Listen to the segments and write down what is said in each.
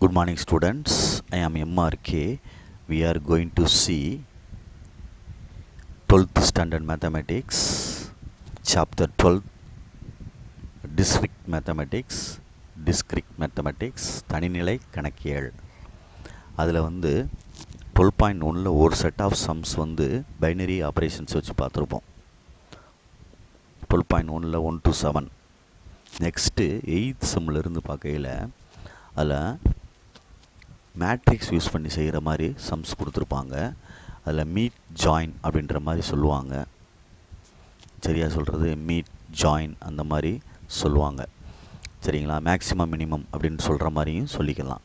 Good morning students, I am MRK. We are going to see 12th standard mathematics, chapter 12, discrete mathematics, தனிநிலை கணக்கியல். அதில் 12.1ல் ஒரு set of sums binary operations வச்சு பார்த்துருப்போம். 12.1ல் 1 to 7. Next 8th சம்மிலிருந்து பார்க்கையில் அதில் matrix use பண்ணி செய்கிற மாதிரி சம்ஸ் கொடுத்துருப்பாங்க. அதில் மீட் ஜாயின் அப்படின்ற மாதிரி சொல்லுவாங்க. சரியா சொல்கிறது? மீட் ஜாயின் அந்த மாதிரி சொல்லுவாங்க. சரிங்களா? மேக்ஸிமம் மினிமம் அப்படின்னு சொல்கிற மாதிரியும் சொல்லிக்கலாம்.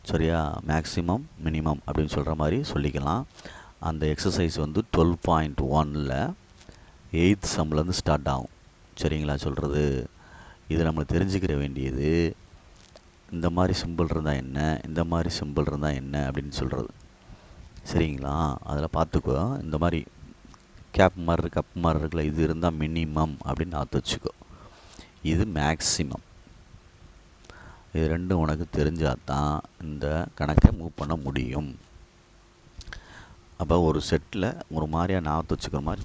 சரியா? மேக்ஸிமம் மினிமம் அப்படின்னு சொல்கிற மாதிரி சொல்லிக்கலாம். அந்த எக்ஸசைஸ் 12.1ல் 8th சம்லேருந்து ஸ்டார்ட் ஆகும். சரிங்களா சொல்கிறது? இது நம்மளுக்கு தெரிஞ்சுக்கிற வேண்டியது இந்த மாதிரி சிம்பிள் இருந்தால் என்ன, இந்த மாதிரி சிம்பிள் இருந்தால் என்ன அப்படின்னு சொல்கிறது. சரிங்களா? அதில் பார்த்துக்கோ. இந்த மாதிரி கப் மாதிரி இருக்குல்ல, இது இருந்தால் மினிமம் அப்படின்னு ஆற்று வச்சுக்கோ. இது மேக்ஸிமம். இது ரெண்டும் உனக்கு தெரிஞ்சால் தான் இந்த கணக்கை மூவ் பண்ண முடியும். அப்போ ஒரு செட்டில் ஒரு மாதிரியாக நாற்று வச்சுக்கிற மாதிரி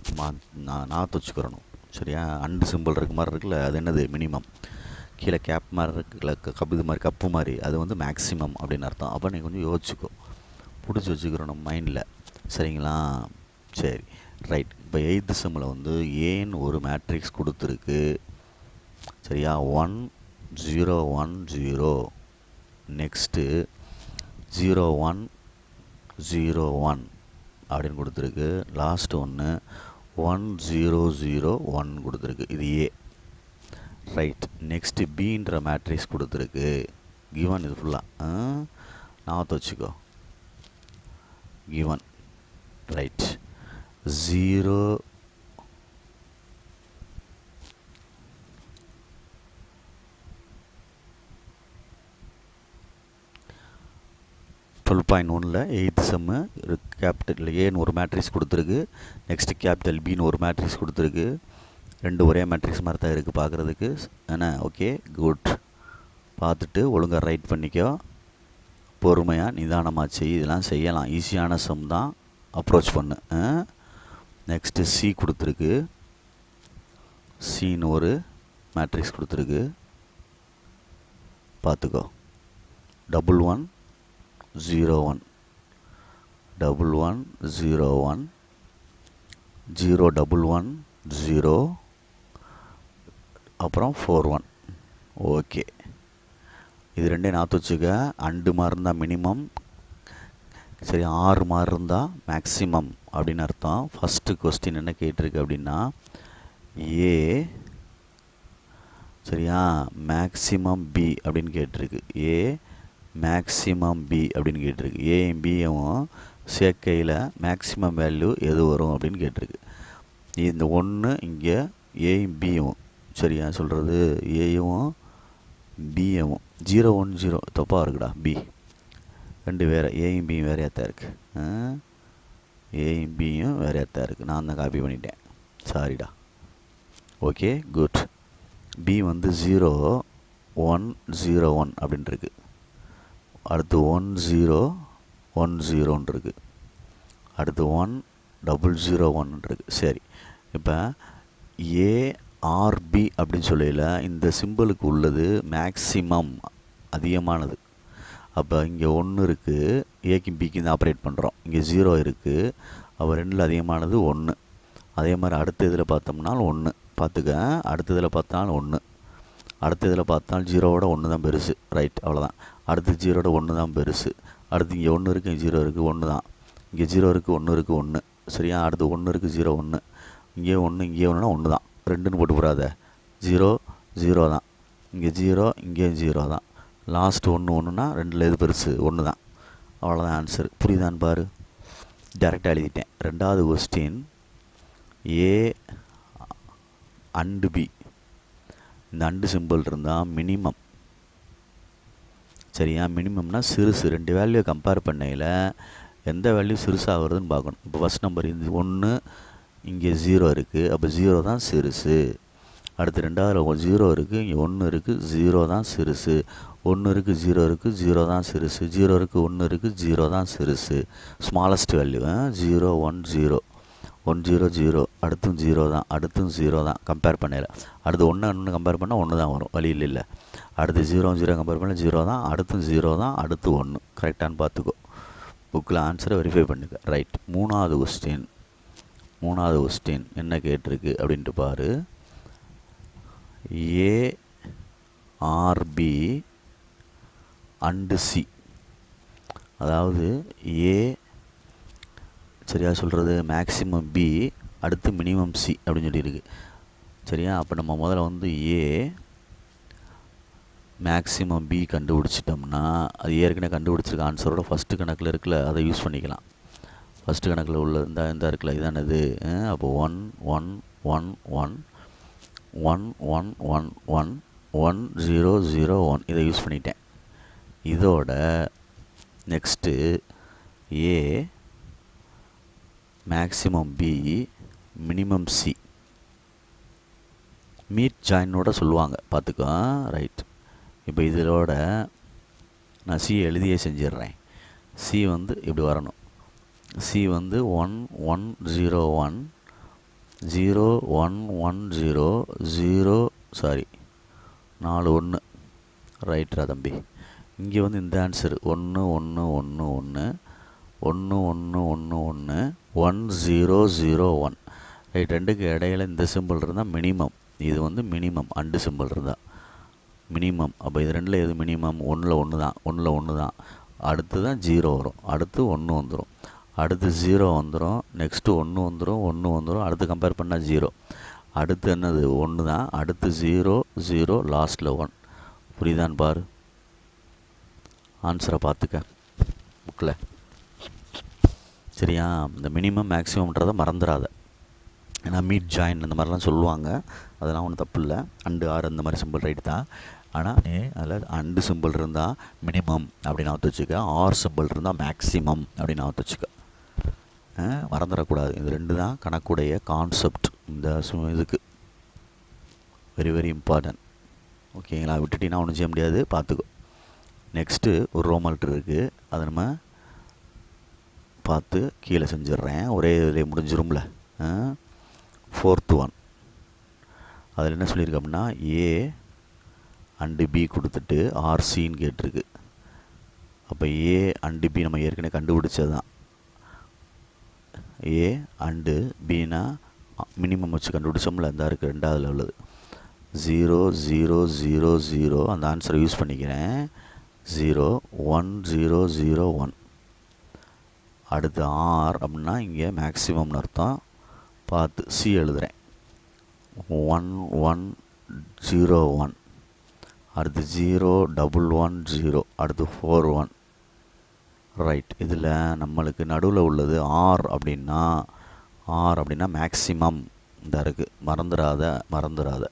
நாற்று வச்சுக்கிறணும். சரியா? அண்டு சிம்பிள் இருக்க மாதிரி இருக்குல்ல, அது என்னது? மினிமம். கீழே கேப் மாதிரி இருக்குல்ல, இது மாதிரி கப்பு மாதிரி, அது மேக்ஸிமம் அப்படின்னு அர்த்தம். அப்போ நீ கொஞ்சம் யோசிச்சுக்கோ, பிடிச்சி வச்சுக்கிறோம் நம்ம மைண்டில். சரிங்களா? சரி, ரைட். இப்போ 8th சம்மில் ஏன்னு ஒரு மேட்ரிக்ஸ் கொடுத்துருக்கு. சரியா? 1 0 1 0. நெக்ஸ்ட்டு 0 1 0 1 அப்படின்னு கொடுத்துருக்கு. லாஸ்ட்டு 1 0 0 1 கொடுத்துருக்கு. இது ஏ. ரைட். நெக்ஸ்ட்டு பின்ற மேட்ரிக்ஸ் கொடுத்துருக்கு. கிவன் இது ஃபுல்லாக நாற்று வச்சுக்கோ. கிவன். ரைட். 0 12.1ல் 8th சம்மு கேபிட்டல் ஏன்னு ஒரு மேட்ரிக்ஸ் கொடுத்துருக்கு. நெக்ஸ்ட்டு கேபிட்டல் பின்னு ஒரு மேட்ரிக்ஸ் கொடுத்துருக்கு. ரெண்டு ஒரே மேட்ரிக்ஸ் மாதிரி தான் இருக்குது பார்க்குறதுக்கு. என்ன? Okay, good. பார்த்துட்டு ஒழுங்காக ரைட் பண்ணிக்கோ. பொறுமையாக நிதானமாக செய். இதெல்லாம் செய்யலாம். ஈஸியான சம் தான். அப்ரோச் பண்ணு. நெக்ஸ்ட்டு சி கொடுத்துருக்கு. சின்னு ஒரு மேட்ரிக்ஸ் கொடுத்துருக்கு. பார்த்துக்கோ. 1 1 0 1 1 1 0 1 0 1 1 0 அப்புறம் 4 1. ஓகே, இது ரெண்டே நாற்று வச்சுக்க. அண்டு மாதிரி இருந்தால் மினிமம். சரி, 6 மாதிரி இருந்தால் மேக்ஸிமம் அப்படின்னு அர்த்தம். ஃபஸ்ட்டு கொஸ்டின் என்ன கேட்டிருக்கு அப்படின்னா, ஏ சரியா மேக்ஸிமம் பி அப்படின்னு கேட்டிருக்கு. ஏ மேக்ஸிமம் பி அப்படின்னு கேட்டிருக்கு. ஏயும் பியும் சேர்க்கையில் மேக்ஸிமம் வேல்யூ எது வரும் அப்படின்னு கேட்டிருக்கு. இந்த 1 இங்கே ஏயும் பியும். சரியா சொல்கிறது? ஏயும் பியும் 0 1 0 தப்பாக இருக்குடா. பி ரெண்டு வேறு. ஏயும் பியும் வேறையாக தான் இருக்குது. ஏயும் பியும் வேறையாக தான் இருக்குது. நான் தான் காப்பி பண்ணிட்டேன். சாரிடா. Okay, good. பி 0 1 0 1 அப்படின்ட்டுருக்கு. அடுத்து 1 0 1 0ன்னு இருக்குது. அடுத்து 1 0 0 1 இருக்குது. சரி, இப்போ ஏஆர்பி அப்படின்னு சொல்லல, இந்த சிம்பிளுக்கு உள்ளது மேக்ஸிமம் அதிகமானது. அப்போ இங்கே 1 இருக்குது. ஏக்கும் பிக்கு இந்த ஆப்ரேட் பண்ணுறோம். இங்கே 0 இருக்குது. அப்போ 2ல் அதிகமானது 1. அதே மாதிரி அடுத்த இதில் பார்த்தோம்னாலும் 1. பார்த்துக்க. அடுத்த இதில் பார்த்தாலும் 1. அடுத்த இதில் பார்த்தாலும் 0வோட 1 தான் பெருசு. ரைட், அவ்வளோதான். அடுத்து 0வோட 1 தான் பெருசு. அடுத்து இங்கே 1 இருக்குது, இங்கே 0 இருக்குது, 1 தான். இங்கே 0 இருக்குது, 1 இருக்குது, 1. சரியா? அடுத்து 1 இருக்குது, 0 1. இங்கே 1 இங்கே 1னா 1 தான். 2ன்னு போட்டு போடாத. 0 0 தான். இங்கே 0 இங்கேயும் 0 தான். லாஸ்ட் 1 1னா 2ல் எது பெருசு? 1 தான். அவ்வளோதான் ஆன்சர். புரியுதான்னு பாரு. டேரெக்டாக எழுதிட்டேன். ரெண்டாவது கொஸ்டின், ஏ அண்டு பி. இந்த அண்டு சிம்பிள் இருந்தால் மினிமம். சரியா? மினிமம்னா சிறுசு. ரெண்டு வேல்யூ கம்பேர் பண்ணையில் எந்த வேல்யூ சிறுசாக வருதுன்னு பார்க்கணும். இப்போ ஃபஸ்ட் நம்பர் இந்த 1 இங்கே 0 இருக்குது. அப்போ 0 தான் சிறுசு. அடுத்து ரெண்டாவதுல 0 இருக்குது, இங்கே 1 இருக்குது, 0 தான் சிறுசு. 1 இருக்குது, 0 இருக்குது, 0 தான் சிறுசு. 0 இருக்குது, 1 இருக்குது, 0 தான் சிறுசு. ஸ்மாலஸ்ட் வேல்யூ 0 1 0 1 0 0, அடுத்தும் 0 தான், அடுத்தும் 0 தான். கம்பேர் பண்ணல. அடுத்து 1 கம்பேர் பண்ணால் 1 தான் வரும், வழியில் இல்லை. அடுத்து 0 0 கம்பேர் பண்ணால் 0 தான், அடுத்தும் 0 தான், அடுத்து 1. கரெக்டானு பார்த்துக்கோ. புக்கில் ஆன்சரை வெரிஃபை பண்ணிக்க. ரைட். மூணாவது கொஸ்டின் என்ன கேட்டிருக்கு அப்படின்ட்டு பாரு. A are B and C, அதாவது ஏ சரியா சொல்கிறது மேக்ஸிமம் பி அடுத்து மினிமம் சி அப்படின்னு சொல்லியிருக்கு. சரியா? அப்போ நம்ம முதல்ல வந்து ஏ மேக்ஸிமம் பி கண்டுபிடிச்சிட்டோம்னா அது ஏற்கனவே கண்டுபிடிச்சிருக்க ஆன்சரோட ஃபஸ்ட்டு கணக்கில் இருக்குல்ல, அதை யூஸ் பண்ணிக்கலாம். ஃபஸ்ட்டு கணக்கில் உள்ள இந்த இருக்குல்ல, இதானது. அப்போ 1 1 1 1 1 1 1 1 1 0 0 1 இதை யூஸ் பண்ணிட்டேன். இதோட next A maximum B minimum C meet ஜாயினோட சொல்லுவாங்க, பார்த்துக்கோ. ரைட். இப்போ இதோட நான் சி எழுதியே செஞ்சிடுறேன். சி வந்து இப்படி வரணும். சி வந்து 1 1 0 1 0 1 1 0 0 சாரி 4 1. ரைட்ரா தம்பி. இங்கே வந்து இந்த ஆன்சர் 1 1 1 1 1 1 1 1 1 0 0 1. ரைட். ரெண்டுக்கு இடையில இந்த சிம்பிள் இருந்தால் மினிமம். இது வந்து மினிமம் அண்டு சிம்பிள் இருந்தால் மினிமம். அப்போ இது ரெண்டில் எது மினிமம்? 1ல் 1 தான், 1ல் 1 தான். அடுத்து தான் 0 வரும், அடுத்து 1 வந்துடும், அடுத்து 0 வந்துடும், நெக்ஸ்ட்டு 1 வந்துடும், 1 வந்துடும், அடுத்து கம்பேர் பண்ணால் 0, அடுத்து என்னது 1 தான், அடுத்து 0 0 லாஸ்ட்டில் 1. புரியுதான்னு பாரு. ஆன்சரை பார்த்துக்க புக்கில். சரியா? இந்த மினிமம் மேக்ஸிமம்ன்றதை மறந்துடாத. ஏன்னா மீட் ஜாயின் இந்த மாதிரிலாம் சொல்லுவாங்க, அதெல்லாம் ஒன்றும் தப்பு இல்லை. அண்டு ஆர் அந்த மாதிரி சிம்பிள் ரைட் தான். ஆனால் அதில் அண்டு சிம்பிள் இருந்தால் மினிமம் அப்படின்னு நான் வச்சுக்க, ஆர் சிம்பிள் இருந்தால் மேக்ஸிமம் அப்படின்னு நான் வச்சுக்க. மறந்துடக்கூடாது. இது ரெண்டு தான் கணக்குடைய கான்செப்ட் இந்த இதுக்கு. Very very important. ஓகேங்களா? விட்டுட்டிங்கன்னா ஒன்றும் செய்ய முடியாது, பார்த்துக்கோ. நெக்ஸ்ட்டு ஒரு ரோமால்ட்ரு இருக்குது, அதை நம்ம பார்த்து கீழே செஞ்சிடுறேன். ஒரே இதில் முடிஞ்சிரும்ல. 4th ஒன் அதில் என்ன சொல்லியிருக்கு அப்படின்னா ஏ அண்டு பி கொடுத்துட்டு ஆர்சின்னு கேட்டிருக்கு. அப்போ ஏ அண்டு பி நம்ம ஏற்கனவே கண்டுபிடிச்சது தான். ஏ அண்டு பின்னா மினிமம் வச்சு கண்டுபிடிச்சோம்ல, இந்த இருக்குது ரெண்டாவதுல உள்ளது. 0 0 0 0 அந்த ஆன்சரை யூஸ் பண்ணிக்கிறேன். 0 1 0 0 1. அடுத்து ஆர் அப்படின்னா இங்கே மேக்ஸிமம்னு அர்த்தம். பார்த்து சி எழுதுகிறேன். 1 1 0 1. அடுத்து 0 1 1 0. அடுத்து 4 1. ரைட். இதில் நம்மளுக்கு நடுவில் உள்ளது ஆர் அப்படின்னா மேக்ஸிமம் இந்த இருக்குது. மறந்துடாத.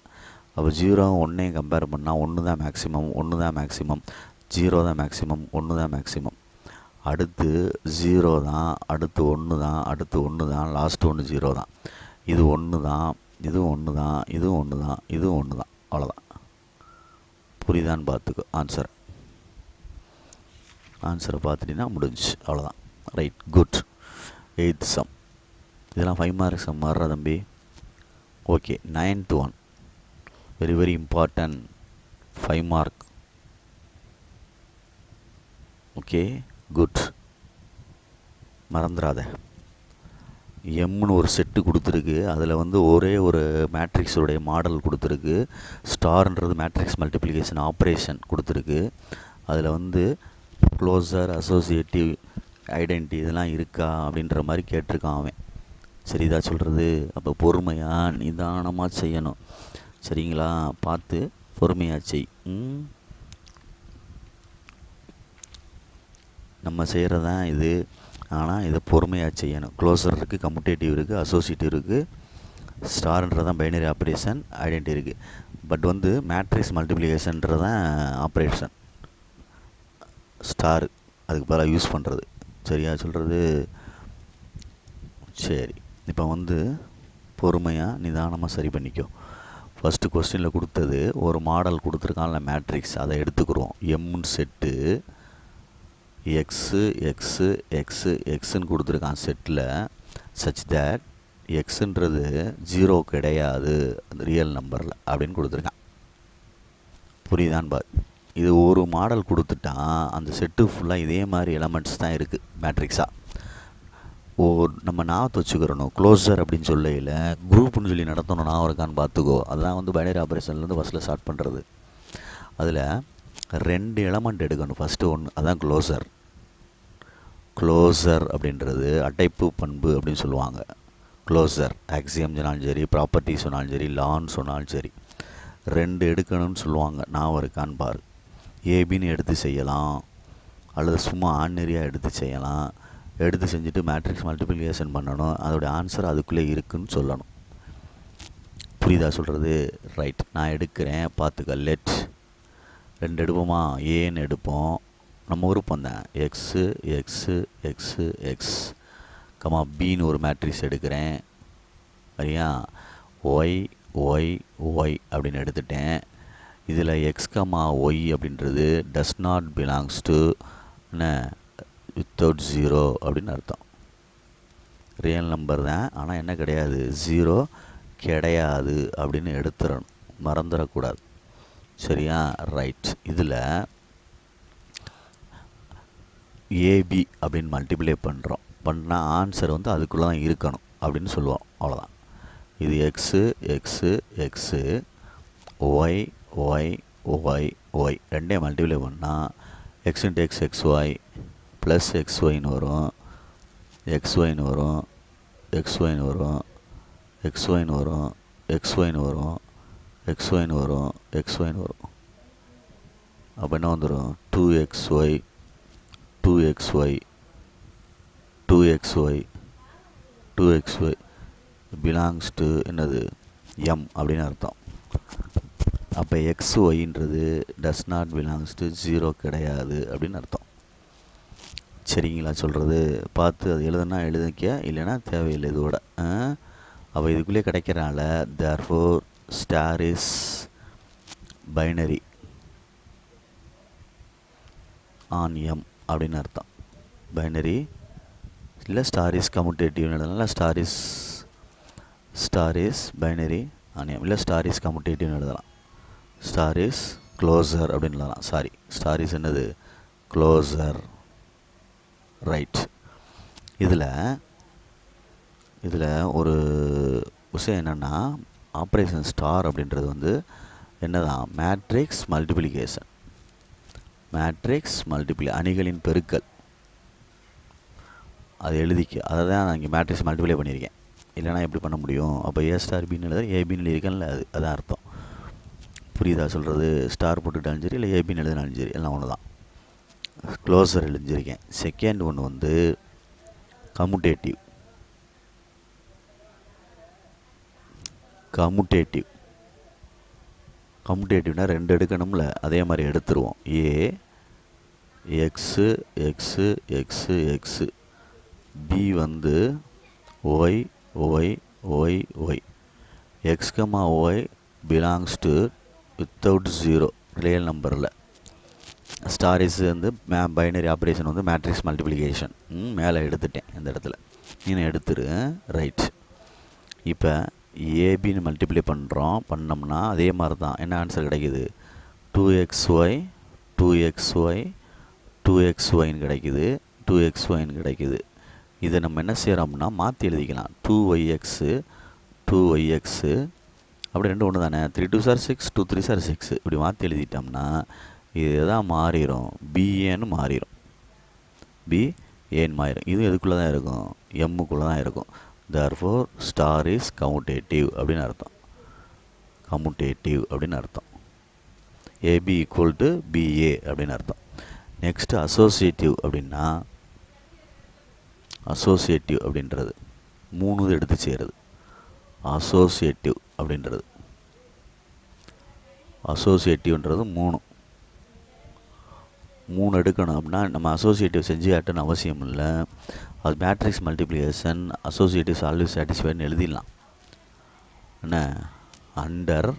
அப்போ 0 1 கம்பேர் பண்ணால் 1 தான் மேக்ஸிமம், 1 தான் மேக்ஸிமம், 0 தான் மேக்ஸிமம், 1 தான் மேக்ஸிமம். அடுத்து 0 தான், அடுத்து 1 தான், அடுத்து 1 தான், லாஸ்ட்டு 1 0 தான். இது 1 தான், இதுவும் 1 தான், இதுவும் 1 தான், இதுவும் 1 தான். அவ்வளோதான். புரியுதான்னு பார்த்துக்கோ. ஆன்சரை பார்த்துட்டிங்கன்னா முடிஞ்சு. அவ்வளோதான். ரைட். குட். 8th sum. இதெல்லாம் 5 மார்க் சம் மாறுறா தம்பி. Okay. 9th one very very important. 5 mark. Okay. Good. மறந்துடாத. எம்னு ஒரு செட்டு கொடுத்துருக்கு. அதில் வந்து ஒரே ஒரு மேட்ரிக்ஸோடைய மாடல் கொடுத்துருக்கு. ஸ்டார்ன்றது மேட்ரிக்ஸ் மல்டிப்ளிகேஷன் ஆப்ரேஷன் கொடுத்துருக்கு. அதில் வந்து க்ளோசர், அசோசியேட்டிவ், ஐடென்டி இதெல்லாம் இருக்கா அப்படின்ற மாதிரி கேட்டிருக்கான் அவன். சரிதா சொல்கிறது? அப்போ பொறுமையாக நிதானமாக செய்யணும். சரிங்களா? பார்த்து பொறுமையாக செய். நம்ம செய்கிறதான் இது. ஆனால் இதை பொறுமையாக செய்யணும். க்ளோசர் இருக்குது, கம்யூட்டேட்டிவ் இருக்குது, அசோசியேட்டிவ் இருக்குது, ஸ்டார்ன்றதான் பைனரி ஆப்ரேஷன், ஐடென்டி இருக்குது. பட் வந்து மேட்ரிக்ஸ் மல்டிப்ளிகேஷன்றதான் ஆப்ரேஷன் ஸ்டார் அதுக்கு பதிலாக யூஸ் பண்ணுறது. சரியா சொல்கிறது? சரி. இப்போ வந்து பொறுமையாக நிதானமாக சரி பண்ணிக்கோ. ஃபஸ்ட்டு கொஸ்டினில் கொடுத்தது ஒரு மாடல் கொடுத்துருக்கான்ல மேட்ரிக்ஸ், அதை எடுத்துக்கிறோம். எம்னு செட்டு எக்ஸு எக்ஸு எக்ஸு எக்ஸுன்னு கொடுத்துருக்கான் செட்டில், சச் தேட் எக்ஸுன்றது 0 கிடையாது அந்த ரியல் நம்பரில் அப்படின்னு கொடுத்துருக்கான். புரியுதான்னு பாரு. இது ஒரு மாடல் கொடுத்துட்டான், அந்த செட்டு ஃபுல்லாக இதே மாதிரி எலமெண்ட்ஸ் தான் இருக்குது மேட்ரிக்ஸாக. நம்ம ஞாபகத்தை வச்சுக்கிறணும். க்ளோஸர் அப்படின்னு சொல்லையில் குரூப்னு சொல்லி நடத்தணும், ஞாபகம் இருக்கான்னு பார்த்துக்கோ. அதுதான் வந்து பைனரி ஆப்ரேஷன்லேருந்து ஃபஸ்ட்டில் ஸ்டார்ட் பண்ணுறது. அதில் 2 எலமெண்ட் எடுக்கணும். ஃபஸ்ட்டு ஒன்று, அதான் க்ளோஸர். க்ளோஸர் அப்படின்றது அடைப்பு பண்பு அப்படின்னு சொல்லுவாங்க. க்ளோஸர் ஆக்சியம் சொன்னாலும் சரி, ப்ராப்பர்ட்டி சொன்னாலும் சரி, லான்னு சொன்னாலும் சரி, 2 எடுக்கணும்னு சொல்லுவாங்க. ஞாபகம் இருக்கான்னு பாரு. ஏபின்னு எடுத்து செய்யலாம், அல்லது சும்மா ஆர்டினரியாக எடுத்து செய்யலாம். எடுத்து செஞ்சுட்டு மேட்ரிக்ஸ் மல்டிப்ளிகேஷன் பண்ணணும், அதோடைய ஆன்சர் அதுக்குள்ளே இருக்குதுன்னு சொல்லணும். புரியுதா சொல்கிறது? ரைட், நான் எடுக்கிறேன் பார்த்துக்க. லெட் 2 எடுப்போமா? ஏன்னு எடுப்போம், நம்ம விருப்பம் தான். X x x x comma பின்னு ஒரு மேட்ரிக்ஸ் எடுக்கிறேன். சரியா? ஒய் ஒய் ஒய் அப்படின்னு எடுத்துட்டேன். இதில் எக்ஸ் கமா ஒய் அப்படின்றது டஸ் நாட் பிலாங்ஸ் டு என்ன, வித்தவுட் 0 அப்படின்னு அர்த்தம். ரியல் நம்பர் தான், ஆனால் என்ன கிடையாது, 0 கிடையாது அப்படின்னு எடுத்துடணும், மறந்துடக்கூடாது. சரியா? ரைட். இதில் ஏபி அப்படின்னு மல்டிப்ளை பண்ணுறோம். பண்ணால் ஆன்சர் வந்து அதுக்குள்ளே தான் இருக்கணும் அப்படின்னு சொல்லுவோம். அவ்வளோதான். இது x x x y y y y ரெண்டையும் மல்டிப்ளை பண்ணால் x into x x y plus x ஒய்னு வரும், எக்ஸ் ஒய்னு வரும், எக்ஸ் ஒய்னு வரும், எக்ஸ் ஒய்னு வரும், எக்ஸ் ஒய்னு வரும், எக்ஸ் ஒய்னு வரும், எக்ஸ் ஒய்னு வரும். அப்போ என்ன வந்துடும்? 2xy 2xy 2xy 2xy belongs to என்னது, எம் அப்படின்னு அர்த்தம். அப்போ xyன்றது டஸ் நாட் பிலாங்ஸ் டு 0 கிடையாது அப்படின்னு அர்த்தம். சரிங்களா சொல்கிறது? பார்த்து அது எழுதுனா எழுதிக்க, இல்லைன்னா தேவையில்லை இதோட. அப்போ இதுக்குள்ளே கிடைக்கிறனால therefore star is binary on M அப்படின்னு அர்த்தம். பைனரி இல்லை ஸ்டார் இஸ் கம்யூட்டேட்டிவ்னு எழுதலாம், star is binary on M, இல்லை ஸ்டார் இஸ் கம்யூட்டேட்டிவ்னு எழுதலாம். ஸ்டார் இஸ் க்ளோசர் அப்படின்னு எழுதலாம். சாரி, ஸ்டார் இஸ் என்னது, க்ளோசர். ரைட். இதில் ஒரு விஷயம் என்னென்னா, ஆப்ரேஷன் ஸ்டார் அப்படின்றது வந்து என்னதான், மேட்ரிக்ஸ் மல்டிப்ளிகேஷன். மேட்ரிக்ஸ் அணிகளின் பெருக்கல், அது எழுதிக்க. அதை தான் நான் இங்கே மேட்ரிக்ஸ் மல்டிப்ளை பண்ணியிருக்கேன். இல்லைனா எப்படி பண்ண முடியும்? அப்போ ஏ ஸ்டார் பின்னு எழுத ஏபின்னு எழுதியிருக்கேன்ல, அதான் அர்த்தம். புரியுதா சொல்கிறது? ஸ்டார் போட்டுக்கிட்டாலும் சரி, இல்லை ஏபின்னு எழுதினாலும் சரி, எல்லாம் ஒன்று தான். க்ளோசர் எழுதியிருக்கேன். செகண்ட் ஒன்று வந்து கம்யூட்டேட்டிவ். கம்யூட்டேட்டிவ்னா 2 எடுக்கணும்ல, அதே மாதிரி எடுத்துருவோம். A x x x x, B வந்து y y y y, x comma y belongs to without 0 real நம்பரில். ஸ்டார் இஸ் வந்து பைனரி ஆப்ரேஷன் வந்து மேட்ரிக்ஸ் மல்டிப்ளிகேஷன். மேலே எடுத்துட்டேன் இந்த இடத்துல, நீ எடுத்துரு. ரைட். இப்போ ஏபின்னு மல்டிப்ளை பண்ணோம்னா அதே மாதிரி தான். என்ன ஆன்சர் கிடைக்குது? 2xy 2xy 2xyன்னு கிடைக்குது, 2xyன்னு கிடைக்குது. இதை நம்ம என்ன செய்கிறோம்னா மாற்றி எழுதிக்கலாம். 2yx 2yx அப்படி 2 ஒன்று தானே. 3 2 சார் 6, 2 3 சார் 6 இப்படி மாற்றி எழுதிட்டோம்னா இது தான் மாறிடும், பிஏன்னு மாறிடும். பிஏன்னு மாறிடும். இது எதுக்குள்ளே தான் இருக்கும், எம்முக்குள்ளே தான் இருக்கும். therefore ஸ்டார் இஸ் கம்யூட்டேட்டிவ் அப்படின்னு அர்த்தம். கம்யூட்டேட்டிவ் அப்படின்னு அர்த்தம். ஏபி ஈக்குவல் டு பிஏ அப்படின்னு அர்த்தம். நெக்ஸ்ட்டு அசோசியேட்டிவ் அப்படின்னா, அசோசியேட்டிவ் அப்படின்றது 3 எடுத்து செய்கிறது. அசோசியேட்டிவ் அப்படின்றது, அசோசியேட்டிவ்ன்றது 3 எடுக்கணும். அப்படின்னா நம்ம அசோசியேட்டிவ் செஞ்சு காட்டணும்னு அவசியம் இல்லை. அது மேட்ரிக்ஸ் மல்டிப்ளிகேஷன் அசோசியேட்டிவ்ஸ் ஆல்வேஸ் சாட்டிஸ்ஃபைடுன்னு எழுதிடலாம். என்ன, அண்டர்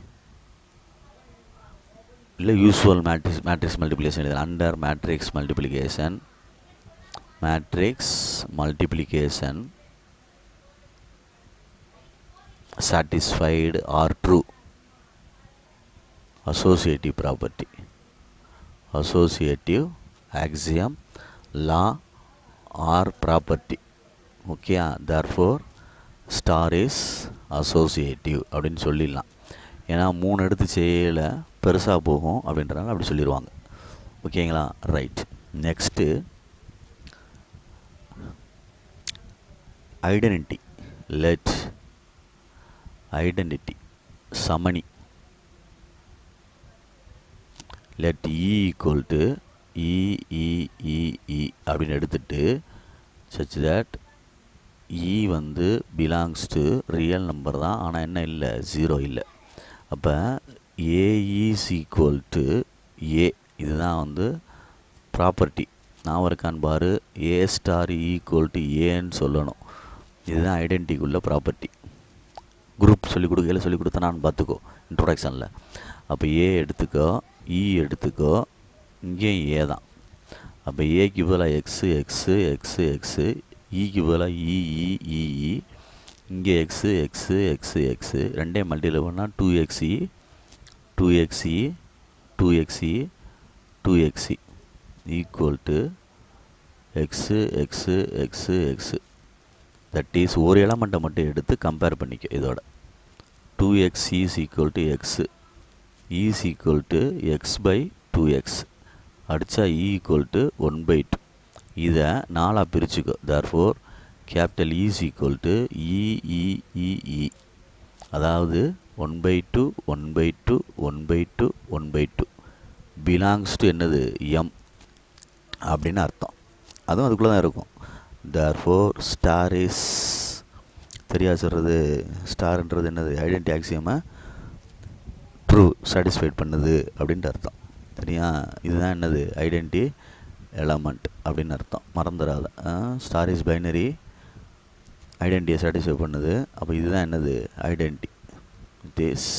இல்லை யூஸ்வல் மேட்ரிக்ஸ் மல்டிப்ளிகேஷன் எழுதலாம். Under matrix multiplication satisfied or true. Associative property, associative axiom, law or property. Okay, therefore star is associative அப்படின்னு சொல்லிடலாம். ஏன்னா 3 எடுத்து செய்யல பெருசாக போகும் அப்படின்றாங்க, அப்படி சொல்லிடுவாங்க. ஓகேங்களா? Right. Next identity. Let identity சமணி. லெட் இ ஈக்குவல் டு இ அப்படின்னு எடுத்துட்டு such that இ வந்து பிலாங்ஸ் டு ரியல் நம்பர் தான், ஆனால் என்ன இல்லை, 0 இல்லை. அப்போ ஏ இஸ் ஈக்குவல் டு ஏ, இதுதான் வந்து ப்ராப்பர்ட்டி. நான் இருக்கான் பாரு, ஏ ஸ்டார் ஈக்குவல் டு ஏன்னு சொல்லணும். இதுதான் ஐடென்டிட்டிக்குள்ள ப்ராப்பர்ட்டி. குரூப் சொல்லிக் கொடுத்தா நான் பார்த்துக்கோ இன்ட்ரோடக்ஷனில். அப்போ ஏ எடுத்துக்கோ, இ எடுத்துக்கோ, இங்கேயும் ஏ தான். அப்போ ஏக்கு பதிலாக எக்ஸு, இக்கு பதிலாக இ, இங்கே எக்ஸு, ரெண்டே மல்டியில் பண்ணால் 2xi equal to x. That is ஒரு எலமெண்ட்டை மட்டும் எடுத்து கம்பேர் பண்ணிக்க இதோட. 2x is equal to x is equal to x by 2x அடித்தா e equal to 1/2. இதை 4 பிரிச்சுக்கோ. therefore capital E is equal to E. அதாவது 1/2 belongs to என்னது, m அப்படின்னு அர்த்தம். அதுவும் அதுக்குள்ளே தான் இருக்கும். therefore star is தெரியா சொல்கிறது, ஸ்டார்ன்றது என்னது, ஐடென்டி ஆக்சியமை ட்ரூ சாட்டிஸ்ஃபைட் பண்ணுது அப்படின்ட்டு அர்த்தம். சரியா? இதுதான் என்னது, ஐடென்டி எலமெண்ட் அப்படின்னு அர்த்தம், மறந்துடாத. ஸ்டார் இஸ் பைனரி, ஐடென்டியை சாட்டிஸ்ஃபை பண்ணுது. அப்போ இதுதான் என்னது, identity. It is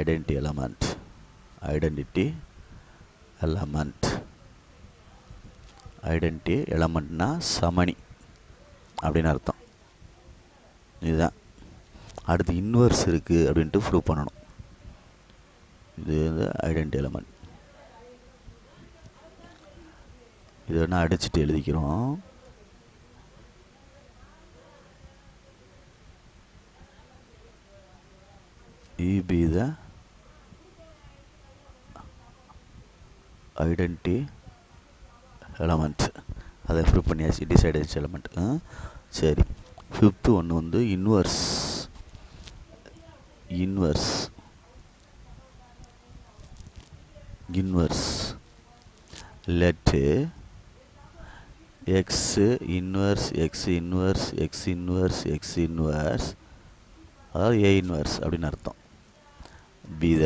identity element. Identity எலமெண்ட்னா சமணி அப்படின்னு அர்த்தம். இதுதான். அடுத்து இன்வர்ஸ் இருக்குது அப்படின்ட்டு ப்ரூவ் பண்ணணும். இது வந்து ஐடென்டி எலமெண்ட். இது வேணால் அடிச்சுட்டு எழுதிக்கிறோம். be the identity element. அதை ப்ரூவ் பண்ணியாச்சு. It is identity element. சரி. ஃபிஃப்த்து ஒன்று வந்து இன்வர்ஸ். லெட் எக்ஸ் இன்வர்ஸ், அதாவது ஏ இன்வர்ஸ் அப்படின்னு அர்த்தம். B the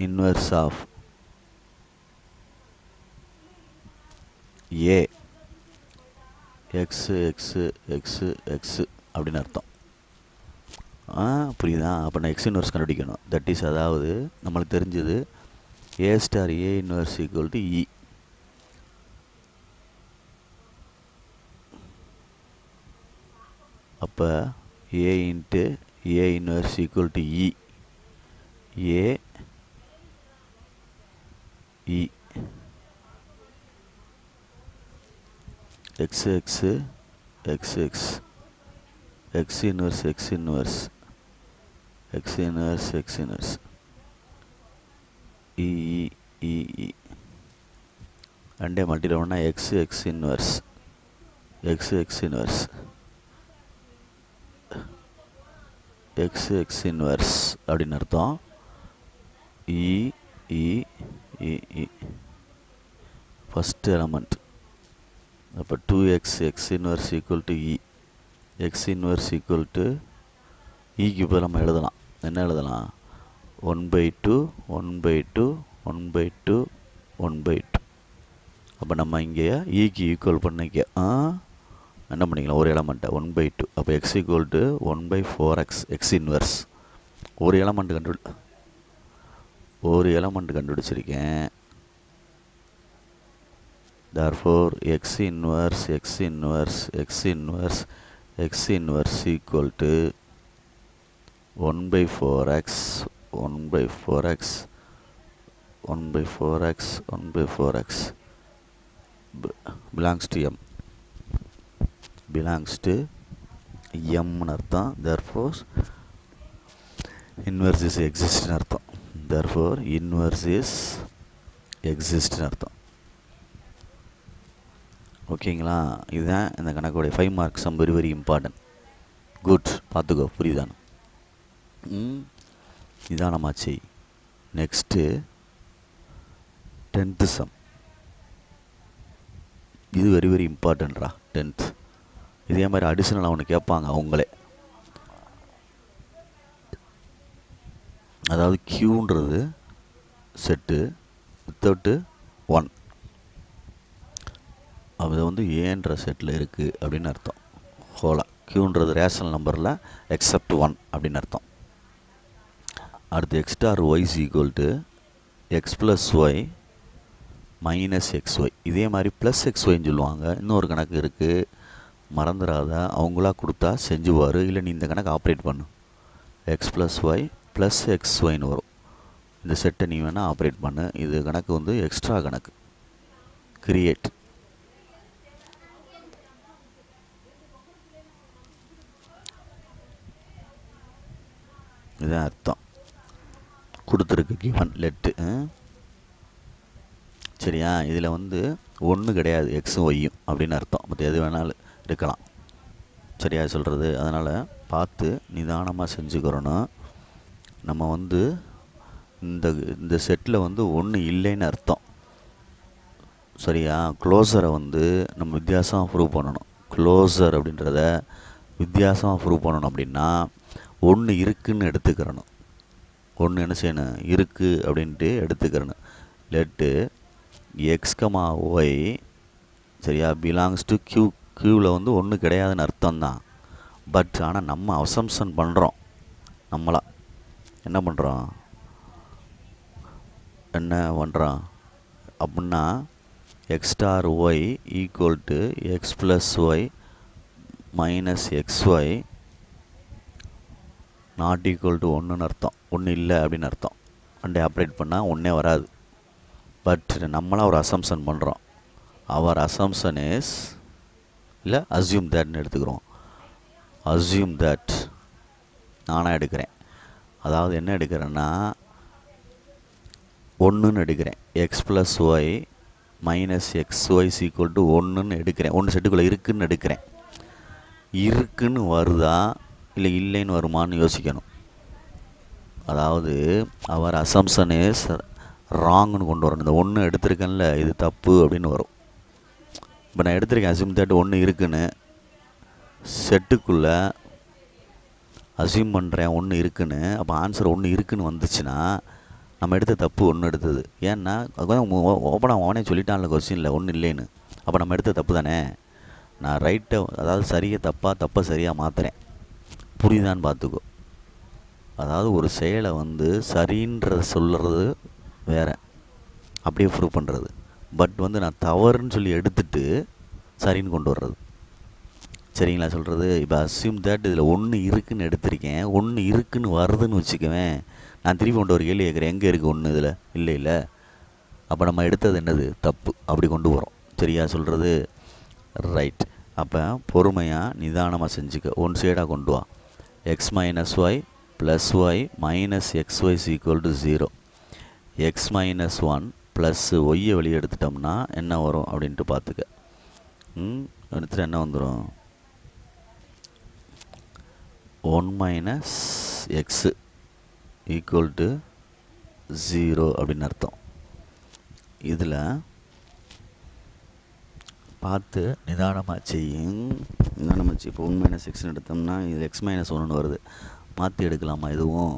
inverse of A x அப்படின்னு அர்த்தம். புரியுதா? அப்போ நான் எக்ஸ் இன்வர்ஸ் கண்டுபிடிக்கணும். தட் இஸ், அதாவது நம்மளுக்கு தெரிஞ்சது A star A inverse equal to E. அப்போ A into A inverse equal to E. A E x inverse E ரெண்டே மல்டியில் ஒன்றா எக்ஸ் இன்வர்ஸ் அப்படின்னு அர்த்தம். E first element. அப்போ 2x x inverse equal to E. X inverse equal to இக்கு இப்போ நம்ம எழுதலாம். என்ன எழுதலாம்? 1/2. அப்போ நம்ம இங்கே இக்கு ஈக்குவல் பண்ணிக்க என்ன பண்ணிக்கலாம், ஒரு எலமெண்ட்டை 1/2. அப்போ X equal to 1/4x X inverse ஒரு element கண்டுபிடிச்சிருக்கேன். therefore x inverse equal to 1/4x belongs to m ன்னு அர்த்தம். therefore inverse is exist ன்னு அர்த்தம். therefore inverse is exist ன்னு அர்த்தம். ஓகேங்களா? இதுதான் இந்த கணக்குடைய 5 marks very very important. Good, பார்த்துக்கோ, புரியுதானு. நிதானமாச்சு. Next 10th sum. இது வெரி வெரி இம்பார்ட்டன்ட்ரா 10th. இதே மாதிரி அடிஷ்னலாக ஒன்று கேட்பாங்க அவங்களே. அதாவது க்யூன்றது செட்டு வித்தவுட்டு 1, அது வந்து ஏன்ற செட்டில் இருக்குது அப்படின்னு அர்த்தம். ஹோலா க்யூன்றது ரேஷனல் நம்பரில் எக்ஸப்ட் 1 அப்படின்னு அர்த்தம். அடுத்து x star y is equal to x plus y minus xy. இதே மாதிரி ப்ளஸ் xyன்னு சொல்லுவாங்க. இன்னொரு கணக்கு இருக்குது, மறந்துடாத. அவங்களா கொடுத்தா செஞ்சுவார், இல்லை நீ இந்த கணக்கு ஆப்ரேட் பண்ணு. x plus y ப்ளஸ் xyன்னு வரும். இந்த செட்டை நீ வேணால் ஆப்ரேட் பண்ணு. இது கணக்கு வந்து எக்ஸ்ட்ரா கணக்கு. கிரியேட். இதுதான் அர்த்தம் கொடுத்துருக்கு கிவன் லெட்டு. சரியா? இதில் வந்து ஒன்று கிடையாது, எக்ஸும் ஒய்யும் அப்படின்னு அர்த்தம். மற்ற எது வேணாலும் இருக்கலாம். சரியா சொல்கிறது? அதனால் பார்த்து நிதானமாக செஞ்சுக்கிறணும். நம்ம வந்து இந்த செட்டில் வந்து ஒன்று இல்லைன்னு அர்த்தம். சரியா? க்ளோஸரை வந்து நம்ம வித்தியாசமாக ப்ரூவ் பண்ணணும். க்ளோஸர் அப்படின்றத வித்தியாசமாக ப்ரூவ் பண்ணணும். அப்படின்னா ஒன்று இருக்குதுன்னு எடுத்துக்கிறணும். ஒன்று என்ன செய்யணும்? இருக்குது அப்படின்ட்டு எடுத்துக்கிறணும். லெட்டு எக்ஸ் கமா ஒய், சரியா, பிலாங்ஸ் டு க்யூ. க்யூவில் வந்து ஒன்று கிடையாதுன்னு அர்த்தம் தான். பட் ஆனால் நம்ம அசம்ஷன் பண்ணுறோம். நம்மளா என்ன பண்ணுறோம் அப்படின்னா x star y equal to x plus y minus x y not equal to 1ன்னு அர்த்தம். ஒன்று இல்லை அப்படின்னு அர்த்தம். அண்டே ஆப்ரேட் பண்ணால் ஒன்றே வராது. பட் நம்மளாம் ஒரு அசம்ஷன் பண்ணுறோம். அவர் அசம்ஷன் இஸ், இல்லை அஸ்யூம் தேட்னு எடுத்துக்கிறோம். அஸ்யூம் தேட் நானாக எடுக்கிறேன். அதாவது என்ன எடுக்கிறேன்னா ஒன்றுன்னு எடுக்கிறேன். X plus y minus x y equal to 1ன்னு எடுக்கிறேன். ஒன்று செட்டுக்குள்ளே இருக்குதுன்னு எடுக்கிறேன். இருக்குன்னு வருதா இல்லை இல்லைன்னு வருமானு யோசிக்கணும். அதாவது அவர் அசம்ஷன் இஸ் ராங்னு கொண்டு வரணும். இந்த ஒன்று எடுத்திருக்கேன்ல, இது தப்பு அப்படின்னு வரும். இப்போ நான் எடுத்திருக்கேன் அசியூம் தட் ஒன்று இருக்குன்னு, செட்டுக்குள்ளே அசியூம் பண்ணுறேன் ஒன்று இருக்குன்னு. அப்போ ஆன்சர் ஒன்று இருக்குன்னு வந்துச்சுன்னா நம்ம எடுத்த தப்பு ஒன்று எடுத்தது. ஏன்னா ஓப்பனாக அவனே சொல்லிட்டான்ல கொஸ்டினில் ஒன்று இல்லைன்னு. அப்போ நம்ம எடுத்த தப்பு தானே. நான் ரைட்டை, அதாவது சரியை தப்பை சரியாக மாற்றுறேன். புரியுதான்னு பார்த்துக்கோ. அதாவது ஒரு செயலை வந்து சரின்றத சொல்கிறது வேறு, அப்படியே ப்ரூவ் பண்ணுறது. பட் வந்து நான் தவறுன்னு சொல்லி எடுத்துட்டு சரின்னு கொண்டு வர்றது. சரிங்களா சொல்கிறது? இப்போ அஸ்யூம் தட் இதில் ஒன்று இருக்குதுன்னு எடுத்திருக்கேன், ஒன்று இருக்குதுன்னு வருதுன்னு வச்சுக்குவேன். நான் திருப்பி கொண்டு ஒரு கேள்வி கேட்குறேன், எங்கே இருக்குது ஒன்று இதில்? இல்லை. அப்போ நம்ம எடுத்தது என்னது? தப்பு. அப்படி கொண்டு வரோம். சரியா சொல்கிறது? ரைட். அப்போ பொறுமையாக நிதானமாக செஞ்சுக்க. ஒன் சைடாக கொண்டு வா. X minus y plus y minus x y equal to 0. X minus 1 plus ஒய்யை வெளியே எடுத்துட்டோம்னா என்ன வரும் அப்படின்ட்டு பார்த்துக்க. எடுத்துகிட்டு என்ன வந்துடும்? 1 மைனஸ் எக்ஸு ஈக்குவல் டு 0 அப்படின்னு அர்த்தம். இதில் பார்த்து நிதானமாக செய்யும். இப்போ 1 மைனஸ் எக்ஸ்னு எடுத்தோம்னா இது எக்ஸ் மைனஸ் 1ன்னு வருது. மாற்றி எடுக்கலாமா? இதுவும்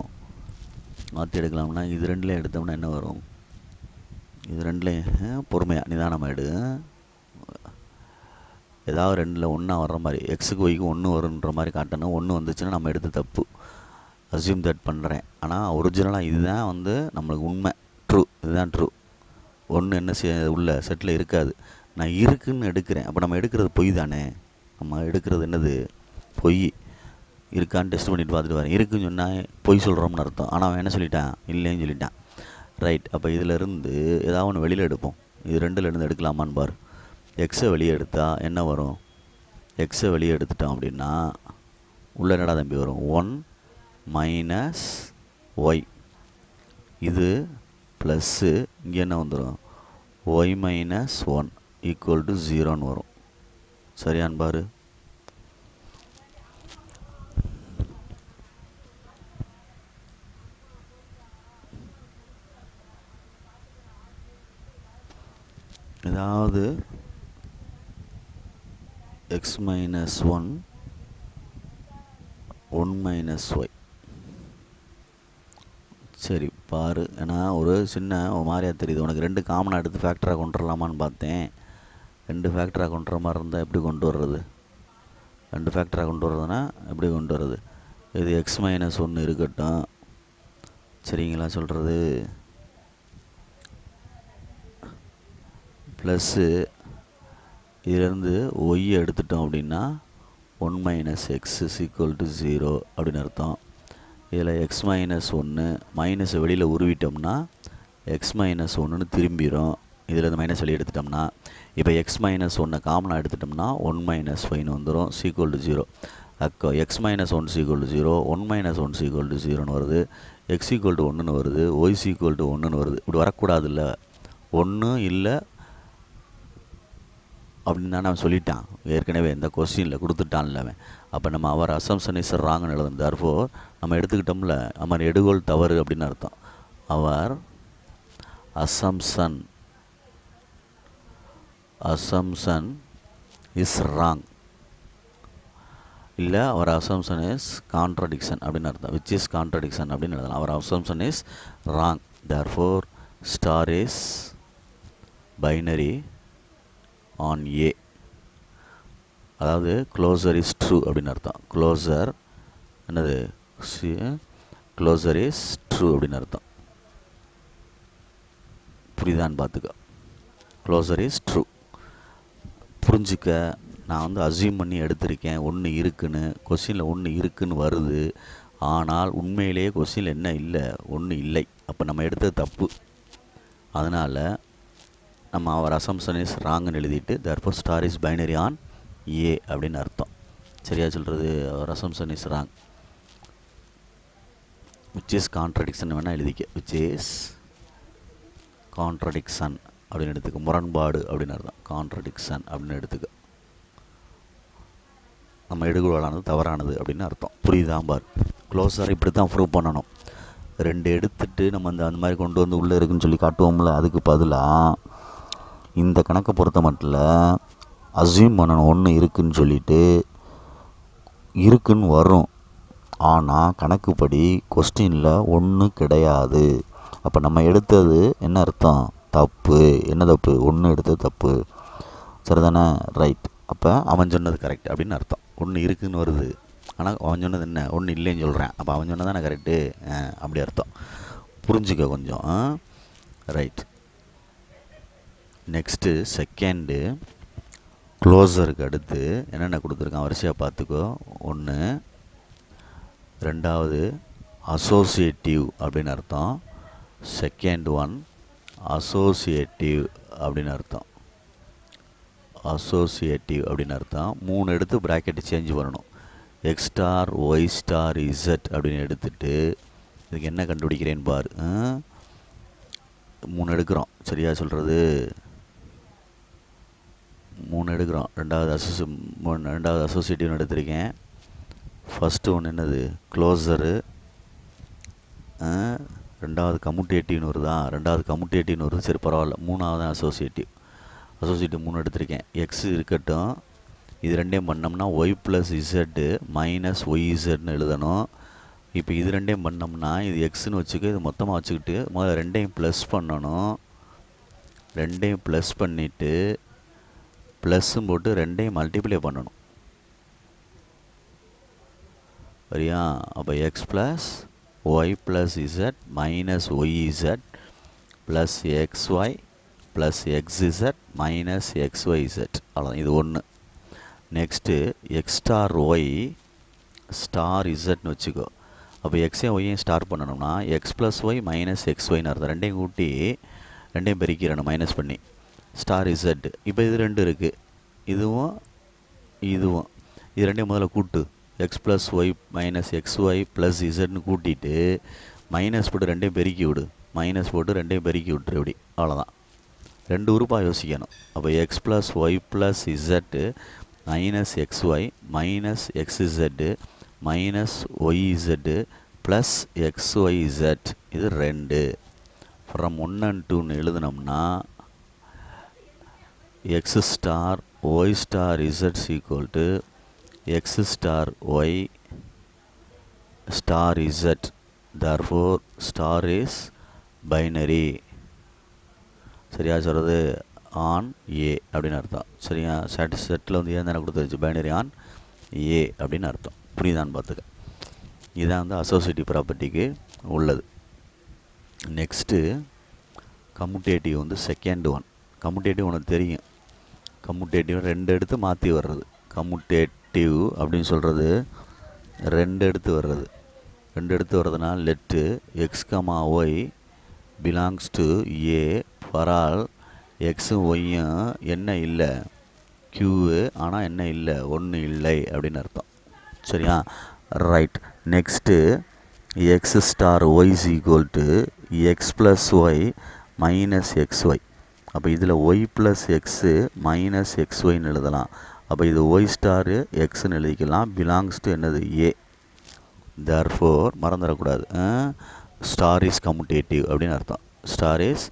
மாற்றி எடுக்கலாம்னா இது ரெண்டுலேயும் எடுத்தோம்னா என்ன வரும்? இது ரெண்டுலேயும் பொறுமையாக நிதானமாக எடு. ஏதாவது ரெண்டில் ஒன்றா வர்ற மாதிரி, எக்ஸுக்கு ஒய்க்கு 1 வருன்ற மாதிரி காட்டணும். 1 வந்துச்சுன்னா நம்ம எடுத்த தப்பு. அசியூம் தட் பண்ணுறேன். ஆனால் ஒரிஜினலாக இதுதான் வந்து நம்மளுக்கு உண்மை, ட்ரூ, இதுதான் ட்ரூ. ஒன்று என்ன உள்ள செட்டில் இருக்காது, நான் இருக்குன்னு எடுக்கிறேன். அப்போ நம்ம எடுக்கிறது பொய் தானே, நம்ம எடுக்கிறது என்னது, பொய். இருக்கான்னு டெஸ்ட் பண்ணிட்டு பார்த்துட்டு வரேன், இருக்குன்னு சொன்னால் பொய் சொல்கிறோம்னு அர்த்தம். ஆனால் அவன் என்ன சொல்லிட்டான், இல்லைன்னு சொல்லிட்டான். ரைட். அப்போ இதிலேருந்து ஏதாவது ஒன்று வெளியில் எடுப்போம். இது ரெண்டுலேருந்து எடுக்கலாமான்னு பாரு. எக்ஸை வெளியே எடுத்தால் என்ன வரும், எக்ஸை வெளியே எடுத்துட்டோம் அப்படின்னா உள்ளே என்னடா தம்பி வரும், 1 - ஒய். இது ப்ளஸ்ஸு, இங்கே என்ன வந்துடும், ஒய் - 1 = 0ன்னு வரும். சரியான்னு பாரு. அதாவது x - 1 1 - ஒய். சரி பாரு, ஏன்னா ஒரு சின்ன மாதிரியாக தெரியுது உனக்கு. ரெண்டு காமனாக எடுத்து ஃபேக்டராக கொண்டு வரலாமான்னு பார்த்தேன். ரெண்டு ஃபேக்டராக கொண்டு வர மாதிரி இருந்தால் எப்படி கொண்டு வர்றது, ரெண்டு ஃபேக்டராக கொண்டு வர்றதுன்னா எப்படி கொண்டு வர்றது. இது x - 1 இருக்கட்டும், சரிங்களா சொல்கிறது. ப்ளஸ்ஸு இதிலேருந்து ஒய்யை எடுத்துட்டோம் அப்படின்னா 1 - x = 0 அப்படின்னு அர்த்தம். இதில் x - 1 மைனஸை வெளியில் உருவிட்டோம்னா x - 1ன்னு திரும்பிடும். இதில் இந்த மைனஸ் வெளியே எடுத்துட்டோம்னா, இப்போ x - 1 காமனாக எடுத்துட்டோம்னா 1 - ஒய்னு வந்துடும், = 0. அக்கோ x - 1 = 0, 1 - 1 = 0ன்னு வருது, x = 1ன்னு வருது, y = 1ன்னு வருது. இப்படி வரக்கூடாதுல்ல, 1 இல்லை அப்படின்னு தானே அவன் சொல்லிட்டான் ஏற்கனவே, இந்த கொஸ்டினில் கொடுத்துட்டான்ல அவன். அப்போ நம்ம அவர் அசம்ஷன் இஸ் ராங்னு எழுதணும். தர்ஃபோர் நம்ம எடுத்துக்கிட்டோம்ல, அவர் எடுகோள் தவறு அப்படின்னு அர்த்தம். அவர் அசம்ஷன் இஸ் ராங், இல்லை அவர் அசம்ஷன் இஸ் கான்ட்ரடிக்ஷன் அப்படின்னு அர்த்தம். விச் இஸ் கான்ட்ரடிக்ஷன் அப்படின்னு எழுதலாம். Our assumption is wrong, therefore star is binary on A. அதாவது க்ளோசர் இஸ் ட்ரூ அப்படின்னு அர்த்தம். க்ளோசர் என்னது, க்ளோசர் இஸ் ட்ரூ அப்படின்னு அர்த்தம். புரியுதான்னு பார்த்துக்க. க்ளோசர் இஸ் ட்ரூ புரிஞ்சிக்க. நான் வந்து அசியூம் பண்ணி எடுத்திருக்கேன் ஒன்று இருக்குன்னு, கொஸ்டினில் ஒன்று இருக்குன்னு வருது, ஆனால் உண்மையிலேயே கொஸ்டினில் என்ன இல்லை, ஒன்று இல்லை. அப்போ நம்ம எடுத்தது தப்பு. அதனால் நம்ம அவர் அசம்ஷன் இஸ் ராங்னு எழுதிட்டு therefore star is binary on A அப்படின்னு அர்த்தம். சரியா சொல்கிறது. Our assumption is wrong, which is contradiction வேணால் எழுதிக்க. விச் இஸ் கான்ட்ரடிக்ஷன் அப்படின்னு எடுத்துக்க. முரண்பாடு அப்படின்னு அர்த்தம். கான்ட்ரடிக்ஷன் அப்படின்னு எடுத்துக்க. நம்ம எடுகோளானது தவறானது அப்படின்னு அர்த்தம். புரியுதான் பார். க்ளோஸர் இப்படி தான் ப்ரூவ் பண்ணணும். ரெண்டு எடுத்துட்டு நம்ம அந்த மாதிரி கொண்டு வந்து உள்ளே இருக்குன்னு சொல்லி காட்டுவோம்ல, அதுக்கு பதிலாக இந்த கணக்கை பொறுத்த மட்டும் அசியூம் பண்ணணும் ஒன்று இருக்குன்னு சொல்லிட்டு. இருக்குன்னு வரும், ஆனால் கணக்குப்படி கொஸ்டினில் ஒன்று கிடையாது. அப்போ நம்ம எடுத்தது என்ன அர்த்தம், தப்பு. என்ன தப்பு, ஒன்று எடுத்தது தப்பு. சரிதானே, ரைட். அப்போ அவன் சொன்னது கரெக்ட் அப்படின்னு அர்த்தம். ஒன்று இருக்குன்னு வருது, ஆனால் அவன் சொன்னது என்ன, ஒன்று இல்லைன்னு சொல்கிறேன். அப்போ அவன் சொன்னது தானே கரெக்டு, அப்படி அர்த்தம். புரிஞ்சுக்க கொஞ்சம். ரைட். நெக்ஸ்ட்டு செகண்டு, க்ளோஸருக்கு அடுத்து என்னென்ன கொடுத்துருக்கான் வரிசையாக பார்த்துக்கோ. ஒன்று, ரெண்டாவது அசோசியேட்டிவ் அப்படின்னு அர்த்தம். செகண்ட் ஒன் அசோசியேட்டிவ் அப்படின்னு அர்த்தம். அசோசியேட்டிவ் அப்படின்னு அர்த்தம். 3 எடுத்து ப்ராக்கெட்டு சேஞ்ச் பண்ணணும். X star Y star Z அப்படின்னு எடுத்துட்டு இதுக்கு என்ன கண்டுபிடிக்கிறேன்னு பாரு. 3 எடுக்கிறோம், சரியா சொல்கிறது. 3 எடுக்கிறோம். ரெண்டாவது அசோசியேட்டிவ்னு எடுத்திருக்கேன். ஃபஸ்ட்டு ஒன்று என்னது, க்ளோஸரு. ரெண்டாவது கம்யூட்டேட்டிவ்னு வருதா, ரெண்டாவது கம்யூட்டேட்டிவ்னு வருது, சரி பரவாயில்ல. மூணாவது அசோசியேட்டிவ் 3 எடுத்திருக்கேன். எக்ஸ் இருக்கட்டும், இது ரெண்டையும் பண்ணோம்னா y plus z minus y இசட்னு எழுதணும். இப்போ இது ரெண்டையும் பண்ணோம்னா இது எக்ஸ்ன்னு வச்சுக்க, இது மொத்தமாக வச்சுக்கிட்டு முதல்ல ரெண்டையும் ப்ளஸ் பண்ணணும். ரெண்டையும் ப்ளஸ் பண்ணிவிட்டு ப்ளஸ்ஸும் போட்டு ரெண்டையும் மல்டிப்ளை பண்ணணும். சரியா? அப்போ x plus y plus z minus y z plus x y plus x z minus x y z. அவ்வளோதான், இது ஒன்று. Next x star Y star இசட்னு வச்சுக்கோ. அப்போ எக்ஸையும் ஒய்யையும் ஸ்டார் பண்ணணும்னா x plus y minus x ஒய்னு அர்த்தம். ரெண்டையும் கூட்டி ரெண்டையும் பெருக்கிறணும் மைனஸ் பண்ணி. Star z. இப்போ இது ரெண்டு இருக்குது, இதுவும் இதுவும். இது ரெண்டையும் முதல்ல கூட்டு. X plus y minus x y plus இசட்னு கூட்டிட்டு மைனஸ் போட்டு ரெண்டையும் பெருக்கி விடு. மைனஸ் போட்டு ரெண்டையும் பெருக்கி விட்டுரு. இப்படி அவ்வளோதான். ரெண்டு உறுப்பாக யோசிக்கணும். அப்போ x plus y plus z minus x y minus x z minus y z plus x y z. இது ரெண்டு. ஃப்ரம் 1 and 2ன்னு எழுதுனோம்னா எக்ஸ் ஸ்டார் ஒய் ஸ்டார் இசட்ஸ் equal to x star Y star z. therefore star is binary. சரியா சொல்கிறது? On A அப்படின்னு அர்த்தம். சரியா? செட்டில் வந்து ஏன் தானே கொடுத்துருச்சு, பைனரி ஆன் ஏ அப்படின்னு அர்த்தம். புரியுதான்னு பார்த்துக்க. இதுதான் வந்து அசோசியேட்டிவ் ப்ராப்பர்ட்டிக்கு உள்ளது. நெக்ஸ்ட்டு கம்முட்டேட்டிவ் வந்து செகண்ட் ஒன். கம்முட்டேட்டிவ் உனக்கு தெரியும். கம்முட்டேட்டிவ் ரெண்டு எடுத்து மாற்றி வர்றது. கம்முட்டேட்டிவ் அப்படின்னு சொல்கிறது ரெண்டு எடுத்து வர்றது. ரெண்டு எடுத்து வர்றதுனா let x comma y belongs to A for all எக்ஸும் ஒய்யும் என்ன இல்லை, க்யூவு, ஆனால் என்ன இல்லை, ஒன்று இல்லை அப்படின்னு அர்த்தம். சரியா? Right. Next x star y is equal to x plus y minus x y. அப்போ இதில் y plus x minus x ஒய்ன்னு எழுதலாம். அப்போ இது ஒய் ஸ்டாரு எக்ஸ்ன்னு எழுதிக்கலாம். பிலாங்ஸ் டு என்னது, ஏ. therefore மறந்துடக்கூடாது, ஸ்டார் இஸ் கம்முட்டேட்டிவ் அப்படின்னு அர்த்தம். ஸ்டார் இஸ்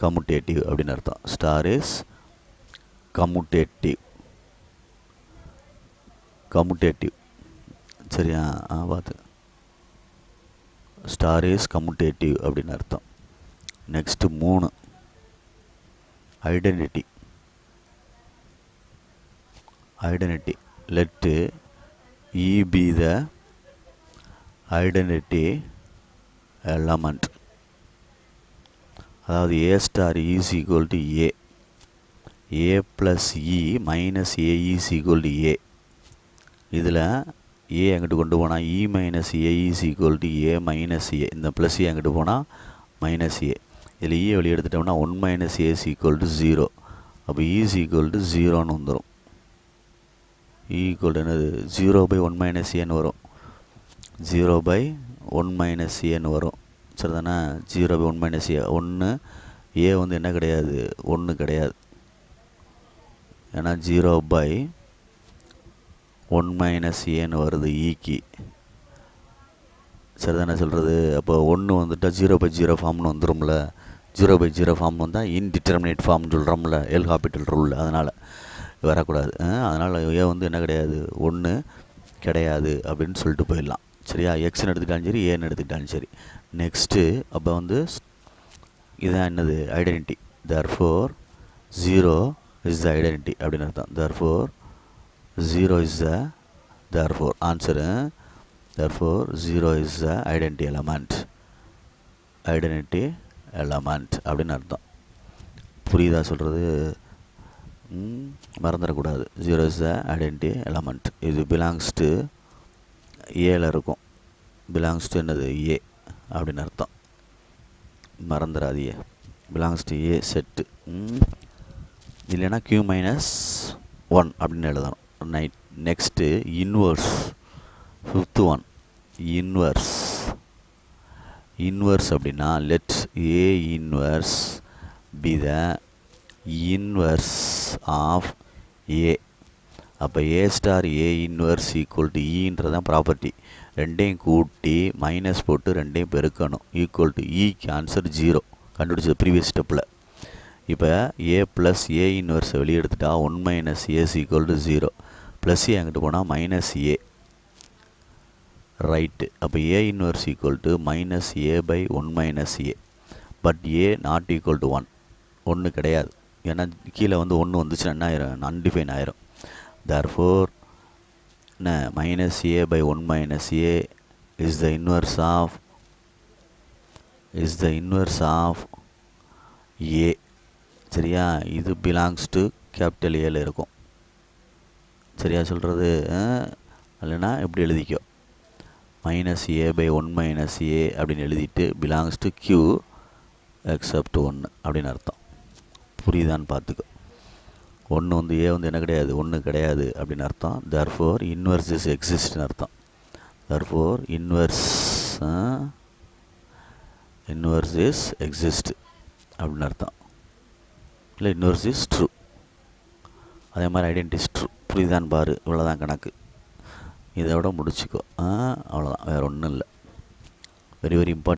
கம்முட்டேட்டிவ் அப்படின்னு அர்த்தம். Star is commutative. கம்முட்டேட்டிவ். சரியா? பார்த்து ஸ்டார் இஸ் கம்முட்டேட்டிவ் அப்படின்னு அர்த்தம். Next 3 identity. Identity. Let e be the identity element. அதாவது a star is equal to a, a plus e minus a is equal to a. இதில் a அங்கிட்டு கொண்டு போனால் e minus a is equal to a minus a. இந்த plus a அங்கிட்டு போனால் minus ஏ. இதில் ஈ வெளியே எடுத்துட்டோம்னா 1 minus a is equal to 0. அப்போ இ இஸ் ஈக்குவல் டு 0ன்னு வந்துடும். இ ஈக்குவல் டு என்னது, 0/1 மைனஸ் ஏன்னு வரும். 0/1 மைனஸ் ஏன்னு வரும். சரி தானே? 0/1 மைனஸ் ஏ. 1 ஏ வந்து என்ன கிடையாது, 1 கிடையாது. ஏன்னா 0/1 மைனஸ் ஏன்னு வருது ஈக்கு. சரி தானே சொல்கிறது? அப்போ 1 வந்துட்டால் 0/0 ஃபார்ம்னு வந்துடும்ல. 0/0 ஃபார்ம் வந்தால் இன்டிட்டர்மினேட் ஃபார்ம்னு சொல்கிறோம்ல, எல் ஹாபிட்டல் ரூல். அதனால் வரக்கூடாது. அதனால் ஏ வந்து என்ன கிடையாது, 1 கிடையாது அப்படின்னு சொல்லிட்டு போயிடலாம். சரியா? எக்ஸ்ன்னு எடுத்துக்கிட்டாலும் சரி, ஏன்னு எடுத்துக்கிட்டாலும் சரி. நெக்ஸ்ட்டு அப்போ வந்து இதுதான் என்னது, identity. therefore 0 is the identity அப்படின்னு அர்த்தம். therefore 0 is the therefore answer. therefore 0 is the identity element. Identity element அப்படின்னு அர்த்தம். புரியுதா சொல்கிறது? மறந்துடக்கூடாது. 0 is the identity element. இது பிலாங்ஸ் டு ஏல இருக்கும். பிலாங்ஸ் டு என்னது, ஏ அப்படின்னு அர்த்தம். மறந்துடாதியே. Belongs to A set. இல்லைன்னா q மைனஸ் 1 அப்படின்னு எழுதணும். Next inverse. 5th one inverse. Inverse அப்படின்னா let a inverse be the inverse of a. அப்போ a star A inverse equal to ஈன்றதான் ப்ராப்பர்ட்டி. ரெண்டையும் கூட்டி மைனஸ் போட்டு ரெண்டையும் பெருக்கணும். ஈக்குவல் டு ஈக்கு ஆன்சர் 0 கண்டுபிடிச்சது ப்ரீவியஸ் ஸ்டெப்பில். இப்போ ஏ ப்ளஸ் ஏ இன்வர்ஸை வெளியே எடுத்துட்டா 1 minus a equal to 0. Plus a அங்கிட்டு போனால் மைனஸ் ஏ. ரைட்டு. அப்போ a inverse equal to minus a/1 minus a. But a not equal to 1. 1 கிடையாது. ஏன்னா கீழே வந்து 1 வந்துச்சுன்னா என்ன ஆயிரும், அன்டிஃபைன் ஆயிரும். therefore என்ன minus a by 1 minus a is the inverse of a. சரியா? இது பிலாங்ஸ் டு கேபிட்டல் ஏல இருக்கும். சரியா சொல்கிறது? இல்லைன்னா எப்படி எழுதிக்கோ, மைனஸ் ஏ பை 1 மைனஸ் ஏ அப்படின்னு எழுதிட்டு பிலாங்ஸ் டு கியூ எக்ஸப்ட் 1 அப்படின்னு அர்த்தம். புரியுதான்னு பார்த்துக்கோ. ஒன்று வந்து ஏ வந்து என்ன கிடையாது, ஒன்று கிடையாது அப்படின்னு அர்த்தம். தர்ஃபோர் இன்வர்ஸ் இஸ் எக்ஸிஸ்ட்னு அர்த்தம். தர்ஃபோர் இன்வர்ஸ் இஸ் எக்ஸிஸ்ட் அப்படின்னு அர்த்தம். இல்லை இன்வர்ஸ் இஸ் ட்ரூ. அதே மாதிரி ஐடென்டி இஸ் ட்ரூ. புரியுதான்னு பாரு. இவ்வளோதான் கணக்கு. இதை விட முடிச்சுக்கோ. அவ்வளோதான், வேறு ஒன்றும் இல்லை. Very very important.